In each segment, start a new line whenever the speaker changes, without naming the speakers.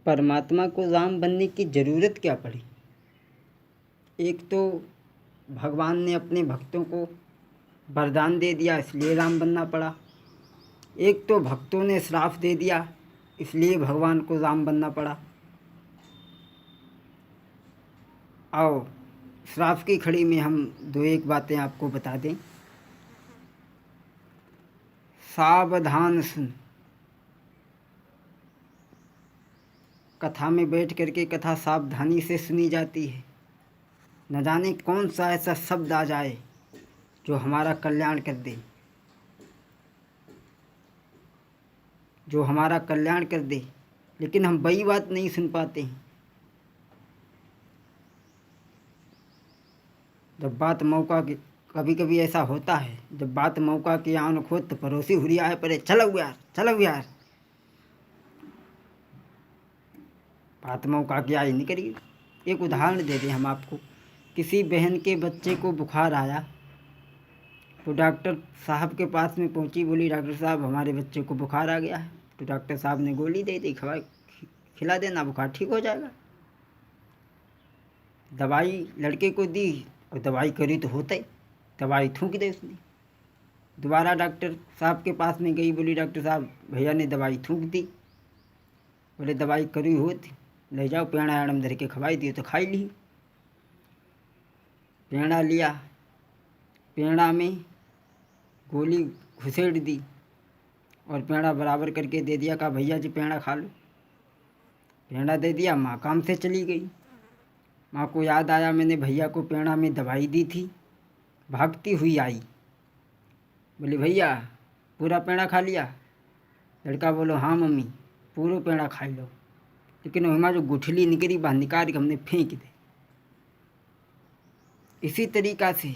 परमात्मा को राम बनने की ज़रूरत क्या पड़ी? एक तो भगवान ने अपने भक्तों को वरदान दे दिया इसलिए राम बनना पड़ा। एक तो भक्तों ने श्राप दे दिया इसलिए भगवान को राम बनना पड़ा। आओ श्राप की खड़ी में हम दो एक बातें आपको बता दें। सावधान सुन। कथा में बैठ करके कथा सावधानी से सुनी जाती है। न जाने कौन सा ऐसा शब्द आ जाए जो हमारा कल्याण कर दे, जो हमारा कल्याण कर दे, लेकिन हम वही बात नहीं सुन पाते हैं। जब बात मौका की, कभी कभी ऐसा होता है जब बात मौका की आन खोद तो पड़ोसी हुरिया है परे, चलो यार चलो यार। बात मौका की आई नहीं करी। एक उदाहरण दे दें हम आपको। किसी बहन के बच्चे को बुखार आया तो डॉक्टर साहब के पास में पहुंची, बोली डॉक्टर साहब हमारे बच्चे को बुखार आ गया है। तो डॉक्टर साहब ने गोली दे दी, खिला देना बुखार ठीक हो जाएगा। दवाई लड़के को दी और दवाई करी तो होता ही, दवाई थूक दे उसने। दोबारा डॉक्टर साहब के पास में गई, बोली डॉक्टर साहब भैया ने दवाई थूक दी। बोले दवाई करी होती, ले जाओ पेड़ा आड़म धर के खवाई दिए तो खाई ली। पेड़ा लिया, पेड़ा में गोली घुसेड़ दी और पेड़ा बराबर करके दे दिया, कहा भैया जी पेड़ा खा लो। पेड़ा दे दिया, माँ काम से चली गई। माँ को याद आया मैंने भैया को पेड़ा में दवाई दी थी। भागती हुई आई, बोली भैया पूरा पेड़ा खा लिया? लड़का बोलो हाँ मम्मी पूरा पेड़ा खा लो, लेकिन वहाँ जो गुठली निकली बाहर निकाल के हमने फेंक दे। इसी तरीक़ा से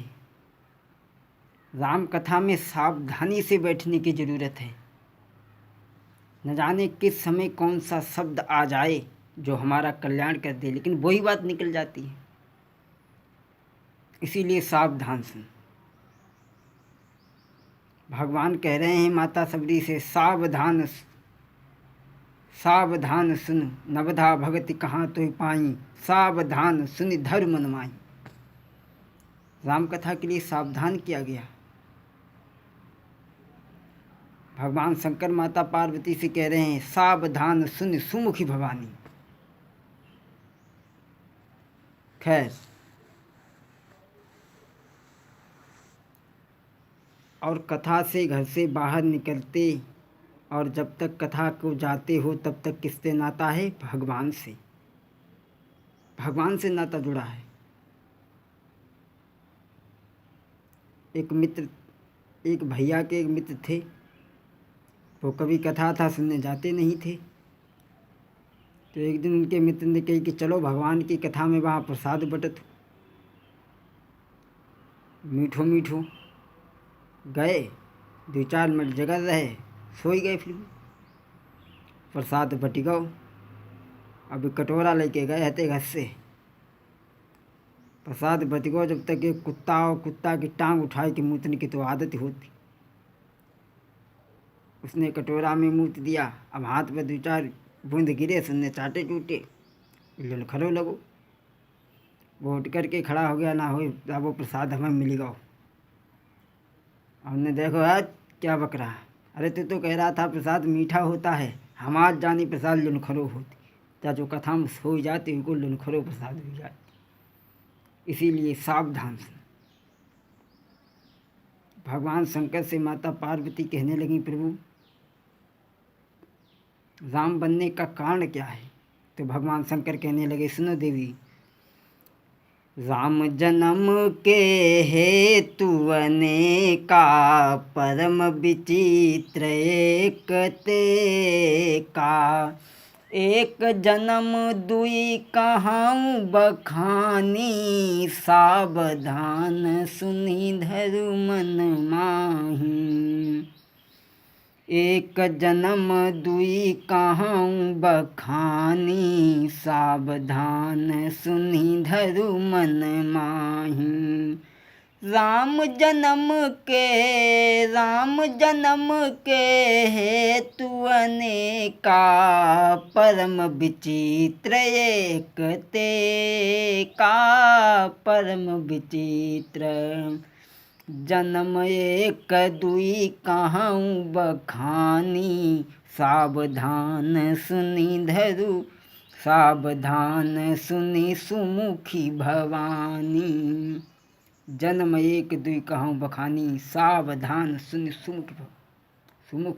राम कथा में सावधानी से बैठने की ज़रूरत है। न जाने किस समय कौन सा शब्द आ जाए जो हमारा कल्याण कर दे, लेकिन वही बात निकल जाती है। इसीलिए सावधान सुन। भगवान कह रहे हैं माता सबरी से, सावधान सावधान सुन नवधा भगति कहाँ तो पाई, सावधान सुन धर्म मन माई। राम कथा के लिए सावधान किया गया। भगवान शंकर माता पार्वती से कह रहे हैं सावधान सुन सुमुखी भवानी। खैर, और कथा से घर से बाहर निकलते और जब तक कथा को जाते हो तब तक किससे नाता है? भगवान से। भगवान से नाता जुड़ा है। एक मित्र, एक भैया के एक मित्र थे, वो कभी कथा था सुनने जाते नहीं थे। तो एक दिन उनके मित्र ने कही कि चलो भगवान की कथा में वहाँ प्रसाद बटत मीठो मीठो। गए, 2-4 मिनट जगह रहे, सोई गए। फिर प्रसाद बट गओ। अब कटोरा लेके गए हते घर से, प्रसाद बच गो। जब तक एक कुत्ता और कुत्ता की टांग उठाई कि मूतने की तो आदत होती, उसने कटोरा में मूत दिया। अब हाथ पे 2-4 बूंद गिरे, सुनने चाटे चूटे, खरो लगो। वो उठ करके खड़ा हो गया, ना हो वो प्रसाद हमें मिल गो। हमने देखो आज क्या बक रहा है, अरे तू तो कह रहा था प्रसाद मीठा होता है, हम आज जानी प्रसाद लुनखरो होती। त्या जो कथा में सो जाती उनको लुनखरो प्रसाद हो जाती। इसीलिए सावधान से। भगवान शंकर से माता पार्वती कहने लगी प्रभु राम बनने का कारण क्या है? तो भगवान शंकर कहने लगे सुनो देवी, राम जन्म के हेतु अनेका, परम विचित्र एक ते का। एक जन्म दुई कहाऊँ बखानी, सावधान सुनी धरु मन माही। एक जन्म दुई कहाऊँ बखानी, सावधान सुनी धरु मन माही। राम जन्म के हेतु अनेका, परम विचित्र एक ते का परम विचित्र। जन्म एक दुई कहूँ बखानी, सावधान सुनी धरु सावधान सुनी सुमुखी भवानी। जन्म एक दुई कहूँ बखानी, सावधान सुन सुमुख।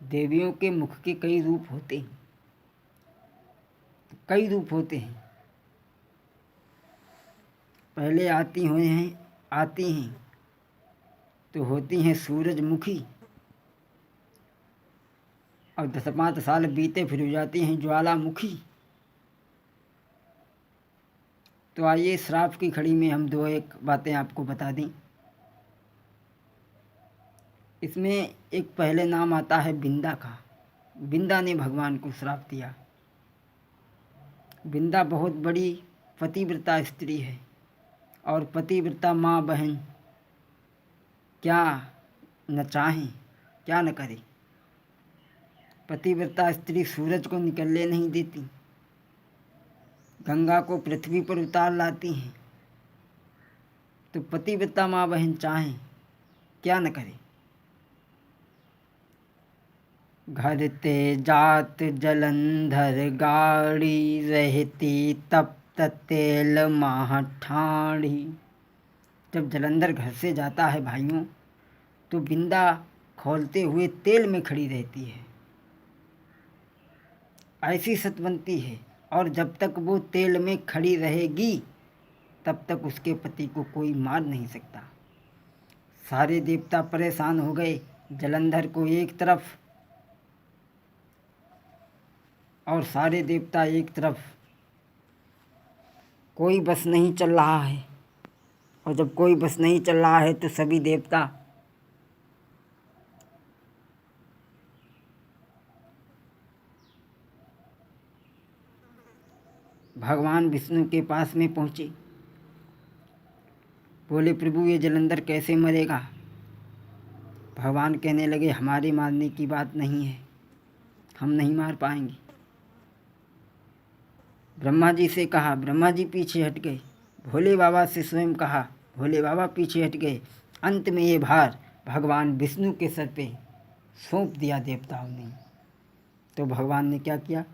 देवियों के मुख के कई रूप होते हैं, कई रूप होते हैं। पहले आती हैं तो होती हैं सूरजमुखी, और 10-5 साल बीते फिर हो जाती हैं ज्वालामुखी। तो आइए श्राप की खड़ी में हम 2-1 बातें आपको बता दें। इसमें एक पहले नाम आता है बिंदा का। बिंदा ने भगवान को श्राप दिया। बिंदा बहुत बड़ी पतिव्रता स्त्री है, और पतिव्रता माँ बहन क्या न चाहें, क्या न करे। पतिव्रता स्त्री सूरज को निकलने नहीं देती, गंगा को पृथ्वी पर उतार लाती हैं। तो पतिव्रता माँ बहन चाहें, क्या न करे। घर ते जात जलंधर गाड़ी, रहती तप्त तेल माह ठाड़ी। जब जलंधर घर से जाता है भाइयों, तो बिंदा खौलते हुए तेल में खड़ी रहती है, ऐसी सतवंती है। और जब तक वो तेल में खड़ी रहेगी, तब तक उसके पति को कोई मार नहीं सकता। सारे देवता परेशान हो गए, जलंधर को एक तरफ और सारे देवता एक तरफ। कोई बस नहीं चल रहा है, और जब कोई बस नहीं चल रहा है तो सभी देवता भगवान विष्णु के पास में पहुँचे। बोले प्रभु ये जलंधर कैसे मरेगा। भगवान कहने लगे हमारे मारने की बात नहीं है, हम नहीं मार पाएंगे। ब्रह्मा जी से कहा, ब्रह्मा जी पीछे हट गए। भोले बाबा से स्वयं कहा, भोले बाबा पीछे हट गए। अंत में ये भार भगवान विष्णु के सर पे सौंप दिया देवताओं ने। तो भगवान ने क्या किया,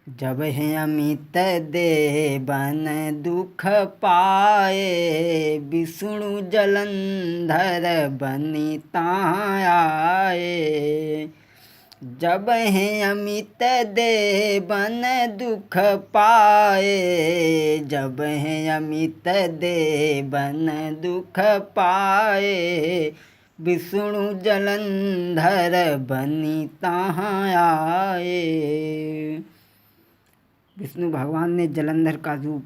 जब है अमित देवन दुख पाए, विष्णु जलंधर बनी आए। जब है अमित देवन दुख पाए, जब है अमित देवन दुख पाए, विष्णु जलंधर बनी आए। विष्णु भगवान ने जलंधर का रूप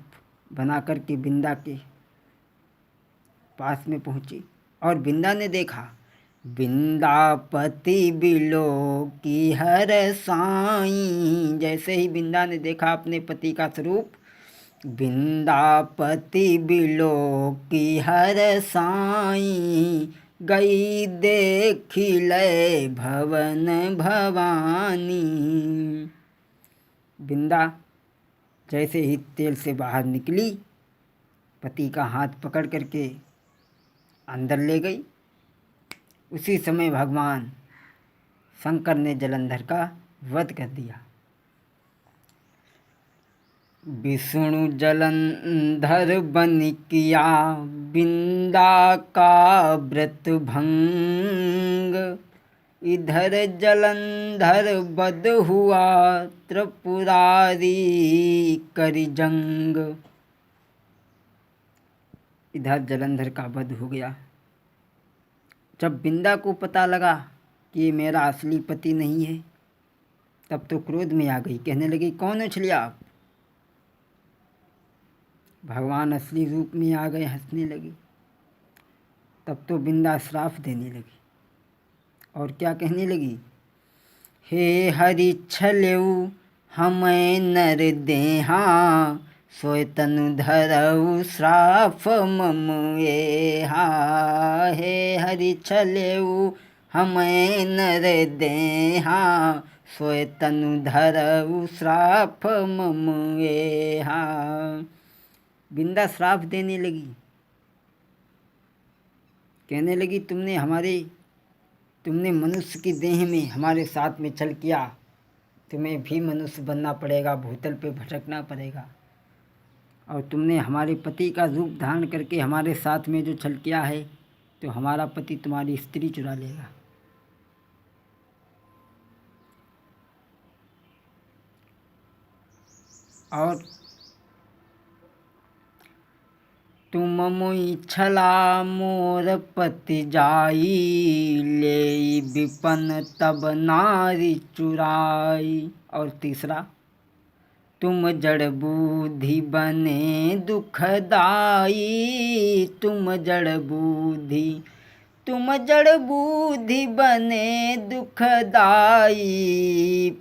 बना कर के बिंदा के पास में पहुँचे, और बिंदा ने देखा, बिंदापति बिलो की हर साईं। जैसे ही बिंदा ने देखा अपने पति का स्वरूप, बिंदापति बिलो की हर साईं, गई देखी लय भवन भवानी। बिंदा जैसे ही तेल से बाहर निकली, पति का हाथ पकड़ करके अंदर ले गई। उसी समय भगवान शंकर ने जलंधर का वध कर दिया। विष्णु जलंधर बन किया बिंदा का व्रत भंग, इधर जलंधर वध हुआ त्रिपुरारी करी जंग। इधर जलंधर का वध हो गया। जब बिंदा को पता लगा कि ये मेरा असली पति नहीं है, तब तो क्रोध में आ गई। कहने लगी कौन उछलिया आप। भगवान असली रूप में आ गए, हंसने लगी। तब तो बिंदा श्राप देने लगी, और क्या कहने लगी, हे हरि छलेऊ हमें नर देहा, सोय तनु धरऊ श्राप मम एहा हे हरि छलेऊ हमें नर देहा सोय तनु धरऊ श्राप मम एहा। बिंदा श्राप देने लगी, कहने लगी तुमने मनुष्य की देह में हमारे साथ में छल किया, तुम्हें भी मनुष्य बनना पड़ेगा, भूतल पे भटकना पड़ेगा। और तुमने हमारे पति का रूप धारण करके हमारे साथ में जो छल किया है, तो हमारा पति तुम्हारी स्त्री चुरा लेगा। और तुम मुई छला मोर पति जाई, ले विपन तब नारी चुराई। और तीसरा, तुम जड़ बुद्धि बने दुखदाई, तुम जड़ बुद्धि बने दुखदाई,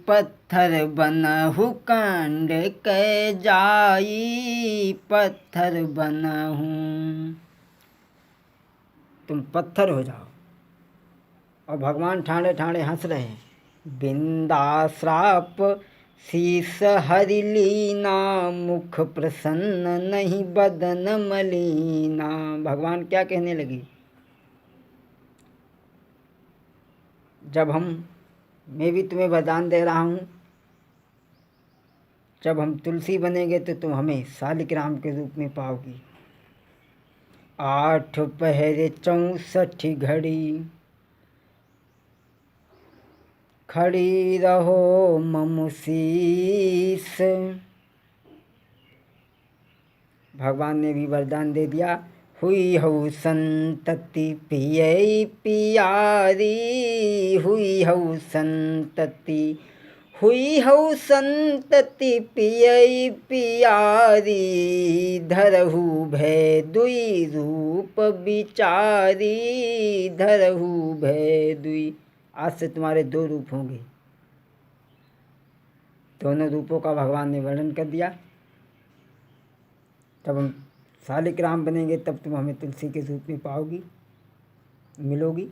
पत्थर बनहु कंड कै जाई, पत्थर बनहु, तुम पत्थर हो जाओ। और भगवान ठाणे ठाणे हंस रहे हैं। बिंदा श्राप शीस हरि लीना, मुख प्रसन्न नहीं बदन मलीना। भगवान क्या कहने लगे, मैं भी तुम्हें वरदान दे रहा हूँ, जब हम तुलसी बनेंगे तो तुम हमें शालिग्राम के रूप में पाओगी। 8 पहर 64 घड़ी खड़ी रहो मम शीस। भगवान ने भी वरदान दे दिया। हुई हऊ संतति पियई पियारी, हुई हऊ संतति पियई पियारी, धरहु भय दुई रूप बिचारी, धरहु भय दुई। आज से तुम्हारे 2 रूप होंगे। दोनों रूपों का भगवान ने वर्णन कर दिया। तब हम शालिग्राम बनेंगे, तब तुम हमें तुलसी के रूप में पाओगी, मिलोगी।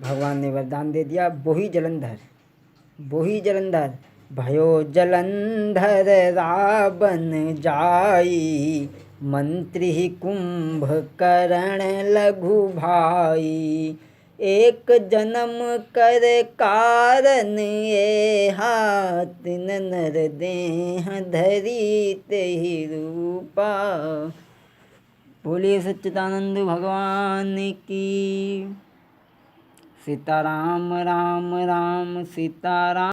भगवान ने वरदान दे दिया। बोही जलंधर भयो जलंधर रावण जाई, मंत्री कुंभकर्ण लघु भाई, एक जन्म कर कारण एहा, तिन नर देह धरी तेहि रूपा। बोलिए सच्चिदानंद भगवान की। सीताराम राम राम सीताराम।